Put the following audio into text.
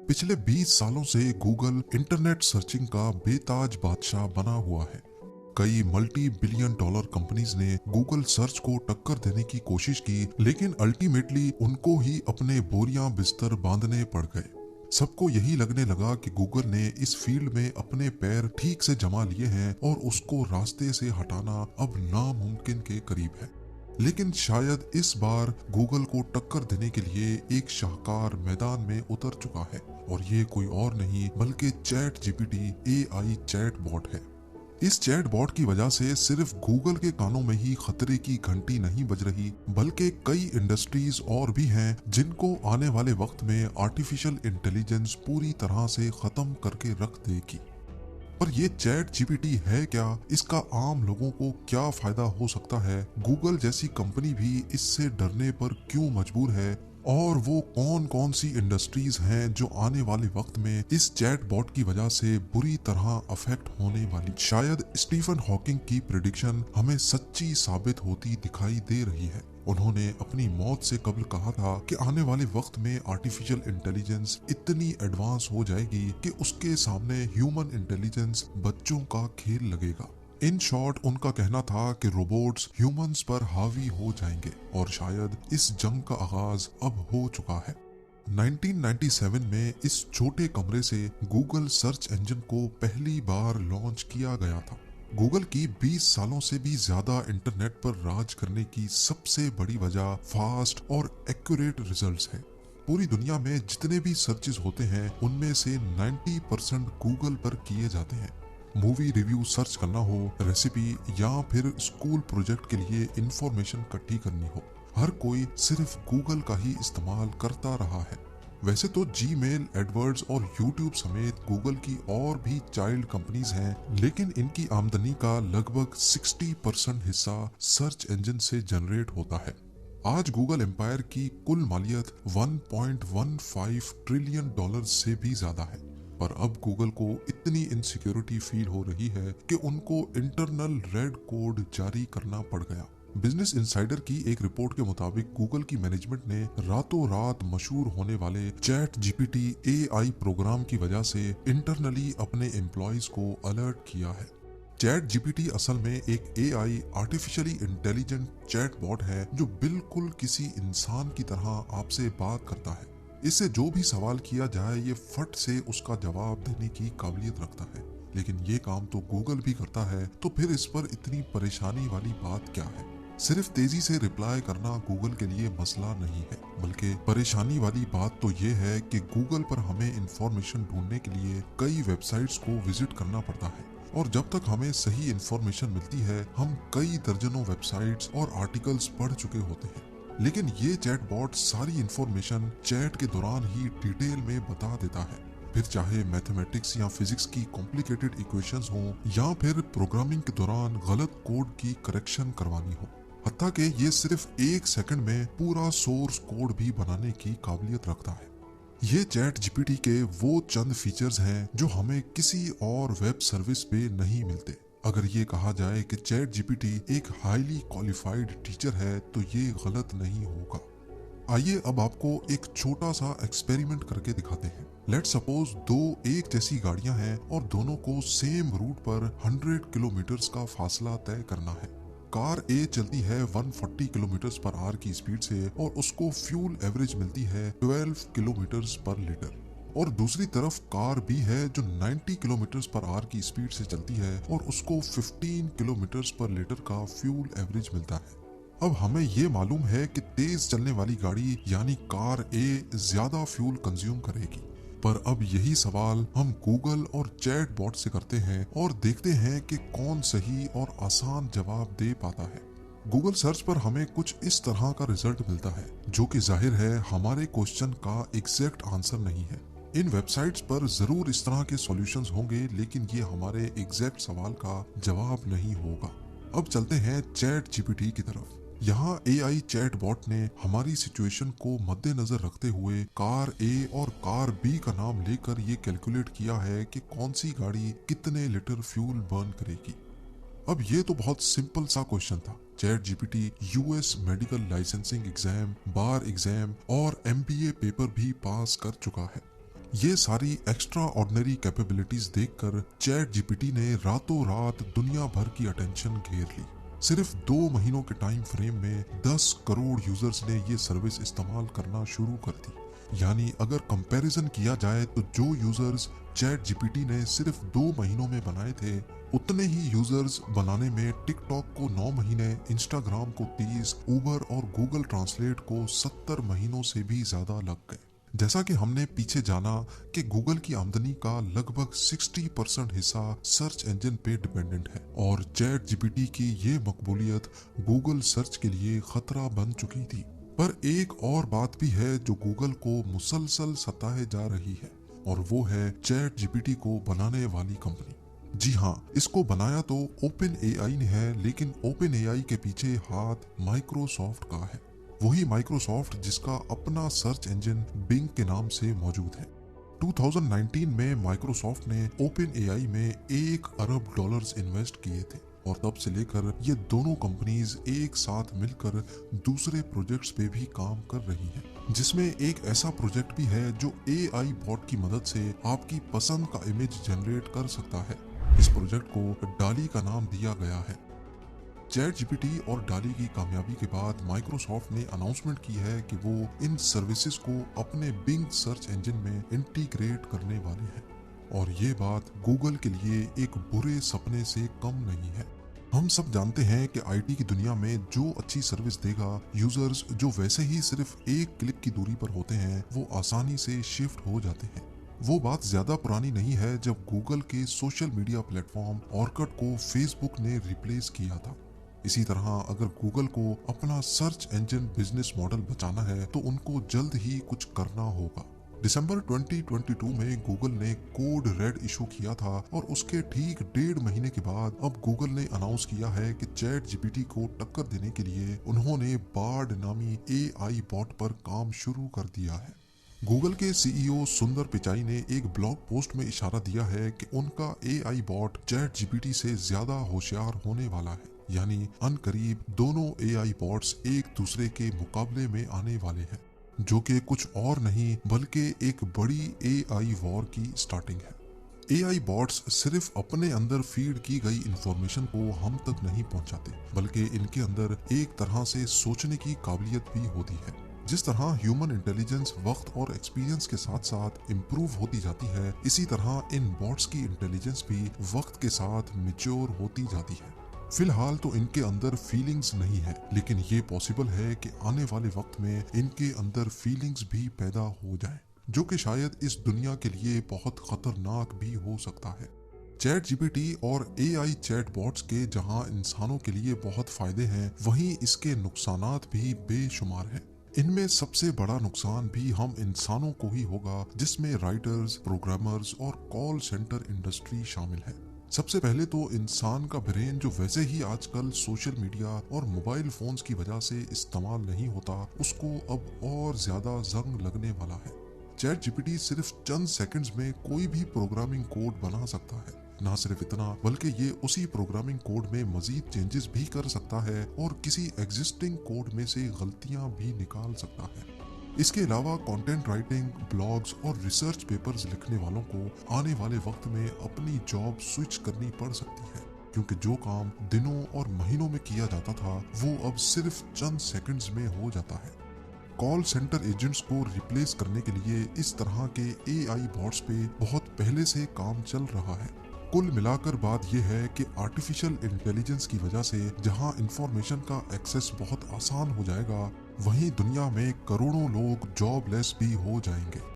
पिछले 20 सालों से गूगल इंटरनेट सर्चिंग का बेताज बादशाह बना हुआ है। कई मल्टी बिलियन डॉलर कंपनीज ने गूगल सर्च को टक्कर देने की कोशिश की, लेकिन अल्टीमेटली उनको ही अपने बोरियां बिस्तर बांधने पड़ गए। सबको यही लगने लगा कि गूगल ने इस फील्ड में अपने पैर ठीक से जमा लिए हैं और उसको रास्ते से हटाना अब नामुमकिन के करीब है। लेकिन शायद इस बार गूगल को टक्कर देने के लिए एक शाहकार मैदान में उतर चुका है, और ये कोई और नहीं बल्कि chat GPT AI chat bot है। इस चैट बॉट की वजह से सिर्फ गूगल के कानों में ही खतरे की घंटी नहीं बज रही, बल्कि कई इंडस्ट्रीज और भी हैं जिनको आने वाले वक्त में आर्टिफिशियल इंटेलिजेंस पूरी तरह से खत्म करके रख देगी। पर ये चैट जीपीटी है क्या? इसका आम लोगों को क्या फायदा हो सकता है? गूगल जैसी कंपनी भी इससे डरने पर क्यों मजबूर है? और वो कौन कौन सी इंडस्ट्रीज हैं जो आने वाले वक्त में इस चैट बॉट की वजह से बुरी तरह अफेक्ट होने वाली? शायद स्टीफन हॉकिंग की प्रेडिक्शन हमें सच्ची साबित होती दिखाई दे रही है। उन्होंने अपनी मौत से कबल कहा था कि आने वाले वक्त में आर्टिफिशियल इंटेलिजेंस इतनी एडवांस हो जाएगी कि उसके सामने ह्यूमन इंटेलिजेंस बच्चों का खेल लगेगा। इन शॉर्ट उनका कहना था कि रोबोट्स ह्यूमंस पर हावी हो जाएंगे, और शायद इस जंग का आगाज अब हो चुका है। 1997 में इस छोटे कमरे से गूगल सर्च इंजन को पहली बार लॉन्च किया गया था। गूगल की 20 सालों से भी ज्यादा इंटरनेट पर राज करने की सबसे बड़ी वजह फास्ट और एक्यूरेट रिजल्ट्स है। पूरी दुनिया में जितने भी सर्चेस होते हैं उनमें से 90% गूगल पर किए जाते हैं। मूवी रिव्यू सर्च करना हो, रेसिपी या फिर स्कूल प्रोजेक्ट के लिए इंफॉर्मेशन इकट्ठी करनी हो, हर कोई सिर्फ गूगल का ही इस्तेमाल करता रहा है। वैसे तो जीमेल, एडवर्ड्स और यूट्यूब समेत गूगल की और भी चाइल्ड कंपनीज हैं, लेकिन इनकी आमदनी का लगभग 60% हिस्सा सर्च इंजन से जनरेट होता है। आज गूगल एम्पायर की कुल मालियत 1.15 ट्रिलियन डॉलर से भी ज्यादा है। पर अब गूगल को इतनी इनसिक्योरिटी फील हो रही है कि उनको इंटरनल रेड कोड जारी करना पड़ गया। बिजनेस इंसाइडर की एक रिपोर्ट के मुताबिक गूगल की मैनेजमेंट ने रातों रात मशहूर होने वाले चैट जीपीटी एआई प्रोग्राम की वजह से इंटरनली अपने एम्प्लॉयज को अलर्ट किया है। चैट जीपीटी असल में एक AI artificially intelligent chat bot है जो बिल्कुल किसी इंसान की तरह आपसे बात करता है। इससे जो भी सवाल किया जाए ये फट से उसका जवाब देने की काबिलियत रखता है। लेकिन ये काम तो गूगल भी करता है, तो फिर इस पर इतनी परेशानी वाली बात क्या है? सिर्फ तेजी से रिप्लाई करना गूगल के लिए मसला नहीं है, बल्कि परेशानी वाली बात तो ये है कि गूगल पर हमें इंफॉर्मेशन ढूंढने के लिए कई वेबसाइट्स को विजिट करना पड़ता है, और जब तक हमें सही इंफॉर्मेशन मिलती है हम कई दर्जनों वेबसाइट्स और आर्टिकल्स पढ़ चुके होते हैं। लेकिन ये चैट बॉट सारी इंफॉर्मेशन चैट के दौरान ही डिटेल में बता देता है, फिर चाहे मैथमेटिक्स या फिजिक्स की कॉम्प्लिकेटेड इक्वेशंस हों या फिर प्रोग्रामिंग के दौरान गलत कोड की करेक्शन करवानी हो। हत्ता कि ये सिर्फ 1 सेकंड में पूरा सोर्स कोड भी बनाने की काबिलियत रखता है। ये चैट जीपीटी के वो चंद फीचर्स हैं जो हमें किसी और वेब सर्विस पे नहीं मिलते। अगर ये कहा जाए कि चैट जीपीटी एक हाईली क्वालिफाइड टीचर है तो ये गलत नहीं होगा। आइए अब आपको एक छोटा सा एक्सपेरिमेंट करके दिखाते हैं। लेट्स सपोज दो एक जैसी गाड़ियां हैं और दोनों को सेम रूट पर 100 किलोमीटर का फासला तय करना है। कार ए चलती है 140 किलोमीटर पर आवर की स्पीड से और उसको फ्यूल एवरेज मिलती है 12 किलोमीटर पर लीटर, और दूसरी तरफ कार बी है जो 90 किलोमीटर पर आवर की स्पीड से चलती है और उसको 15 किलोमीटर पर लीटर का फ्यूल एवरेज मिलता है। अब हमें ये मालूम है कि तेज चलने वाली गाड़ी यानी कार ए ज्यादा फ्यूल कंज्यूम करेगी। पर अब यही सवाल हम गूगल और चैट बॉट से करते हैं और देखते हैं कि कौन सही और आसान जवाब दे पाता है। गूगल सर्च पर हमें कुछ इस तरह का रिजल्ट मिलता है जो कि जाहिर है हमारे क्वेश्चन का एग्जैक्ट आंसर नहीं है। इन वेबसाइट्स पर जरूर इस तरह के सॉल्यूशंस होंगे, लेकिन ये हमारे एग्जैक्ट सवाल का जवाब नहीं होगा। अब चलते हैं चैट जीपीटी की तरफ। यहाँ एआई चैट बॉट ने हमारी सिचुएशन को मद्देनजर रखते हुए कार ए और कार बी का नाम लेकर ये कैलकुलेट किया है कि कौन सी गाड़ी कितने लीटर फ्यूल बर्न करेगी। अब ये तो बहुत सिंपल सा क्वेश्चन था। Chat GPT US medical licensing exam, bar exam और एमबीए पेपर भी पास कर चुका है। ये सारी एक्स्ट्रा ऑर्डिनरी कैपेबिलिटीज देखकर चैट जीपीटी ने रातों रात दुनिया भर की अटेंशन घेर ली। सिर्फ 2 महीनों के टाइम फ्रेम में 10 करोड़ यूजर्स ने ये सर्विस इस्तेमाल करना शुरू कर दी। यानी अगर कंपैरिजन किया जाए तो जो यूजर्स चैट जीपीटी ने सिर्फ 2 महीनों में बनाए थे, उतने ही यूजर्स बनाने में टिकटॉक को 9 महीने, इंस्टाग्राम को 30, उबर और गूगल ट्रांसलेट को 70 महीनों से भी ज्यादा लग गए। जैसा कि हमने पीछे जाना कि गूगल की आमदनी का लगभग 60% हिस्सा सर्च इंजन पे डिपेंडेंट है और चैट जीपीटी की ये मकबूलियत गूगल सर्च के लिए खतरा बन चुकी थी। पर एक और बात भी है जो गूगल को मुसलसल सताए जा रही है, और वो है चैट जीपीटी को बनाने वाली कंपनी। जी हाँ, इसको बनाया तो ओपन एआई ने है, लेकिन ओपन एआई के पीछे हाथ माइक्रोसॉफ्ट का है। वही माइक्रोसॉफ्ट जिसका अपना सर्च इंजन बिंग के नाम से मौजूद है। 2019 में माइक्रोसॉफ्ट ने ओपन एआई में $1 अरब इन्वेस्ट किए थे और तब से लेकर ये दोनों कंपनीज एक साथ मिलकर दूसरे प्रोजेक्ट्स पे भी काम कर रही हैं, जिसमें एक ऐसा प्रोजेक्ट भी है जो एआई बॉट की मदद से आपकी पसंद का इमेज जनरेट कर सकता है। इस प्रोजेक्ट को डाली का नाम दिया गया है। चैट जीपीटी और डाली की कामयाबी के बाद माइक्रोसॉफ्ट ने अनाउंसमेंट की है कि वो इन सर्विसेज को अपने बिंग सर्च इंजन में इंटीग्रेट करने वाले हैं, और ये बात गूगल के लिए एक बुरे सपने से कम नहीं है। हम सब जानते हैं कि आईटी की दुनिया में जो अच्छी सर्विस देगा, यूजर्स जो वैसे ही सिर्फ एक क्लिक की दूरी पर होते हैं, वो आसानी से शिफ्ट हो जाते हैं। वो बात ज्यादा पुरानी नहीं है जब गूगल के सोशल मीडिया प्लेटफॉर्म ऑर्कुट को फेसबुक ने रिप्लेस किया था। इसी तरह अगर गूगल को अपना सर्च इंजन बिजनेस मॉडल बचाना है तो उनको जल्द ही कुछ करना होगा। दिसंबर 2022 में गूगल ने कोड रेड इशू किया था और उसके ठीक 1.5 महीने के बाद अब गूगल ने अनाउंस किया है कि चैट जीपीटी को टक्कर देने के लिए उन्होंने बार्ड नामी एआई बॉट पर काम शुरू कर दिया है। गूगल के सीईओ सुंदर पिचाई ने एक ब्लॉग पोस्ट में इशारा दिया है कि उनका एआई बॉट चैट जीपीटी से ज्यादा होशियार होने वाला है, यानी अनकरीब दोनों एआई बॉट्स एक दूसरे के मुकाबले में आने वाले हैं, जो कि कुछ और नहीं बल्कि एक बड़ी एआई वॉर की स्टार्टिंग है। एआई बॉट्स सिर्फ अपने अंदर फीड की गई इंफॉर्मेशन को हम तक नहीं पहुंचाते, बल्कि इनके अंदर एक तरह से सोचने की काबिलियत भी होती है। जिस तरह ह्यूमन इंटेलिजेंस वक्त और एक्सपीरियंस के साथ साथ इम्प्रूव होती जाती है, इसी तरह इन बॉट्स की इंटेलिजेंस भी वक्त के साथ मैच्योर होती जाती है। फिलहाल तो इनके अंदर फीलिंग्स नहीं है, लेकिन ये पॉसिबल है कि आने वाले वक्त में इनके अंदर फीलिंग्स भी पैदा हो जाए, जो कि शायद इस दुनिया के लिए बहुत खतरनाक भी हो सकता है। चैट जीपीटी और एआई चैट बॉट्स के जहां इंसानों के लिए बहुत फायदे हैं, वहीं इसके नुकसानात भी बेशुमार हैं। इनमें सबसे बड़ा नुकसान भी हम इंसानों को ही होगा, जिसमें राइटर्स, प्रोग्रामर्स और कॉल सेंटर इंडस्ट्री शामिल है। सबसे पहले तो इंसान का ब्रेन, जो वैसे ही आजकल सोशल मीडिया और मोबाइल फोन्स की वजह से इस्तेमाल नहीं होता, उसको अब और ज्यादा जंग लगने वाला है। चैट जीपीटी सिर्फ चंद सेकंड्स में कोई भी प्रोग्रामिंग कोड बना सकता है। ना सिर्फ इतना, बल्कि ये उसी प्रोग्रामिंग कोड में मजीद चेंजेस भी कर सकता है और किसी एग्जिस्टिंग कोड में से गलतियां भी निकाल सकता है। इसके अलावा कंटेंट राइटिंग, ब्लॉग्स और रिसर्च पेपर्स लिखने वालों को आने वाले वक्त में अपनी जॉब स्विच करनी पड़ सकती है, क्योंकि जो काम दिनों और महीनों में किया जाता था, वो अब सिर्फ चंद सेकंड्स में हो जाता है। कॉल सेंटर एजेंट्स को रिप्लेस करने के लिए इस तरह के एआई बॉट्स पे बहुत पहले से काम चल रहा है। कुल मिलाकर बात यह है कि आर्टिफिशियल इंटेलिजेंस की वजह से जहां इंफॉर्मेशन का एक्सेस बहुत आसान हो जाएगा, वहीं दुनिया में करोड़ों लोग जॉबलेस भी हो जाएंगे।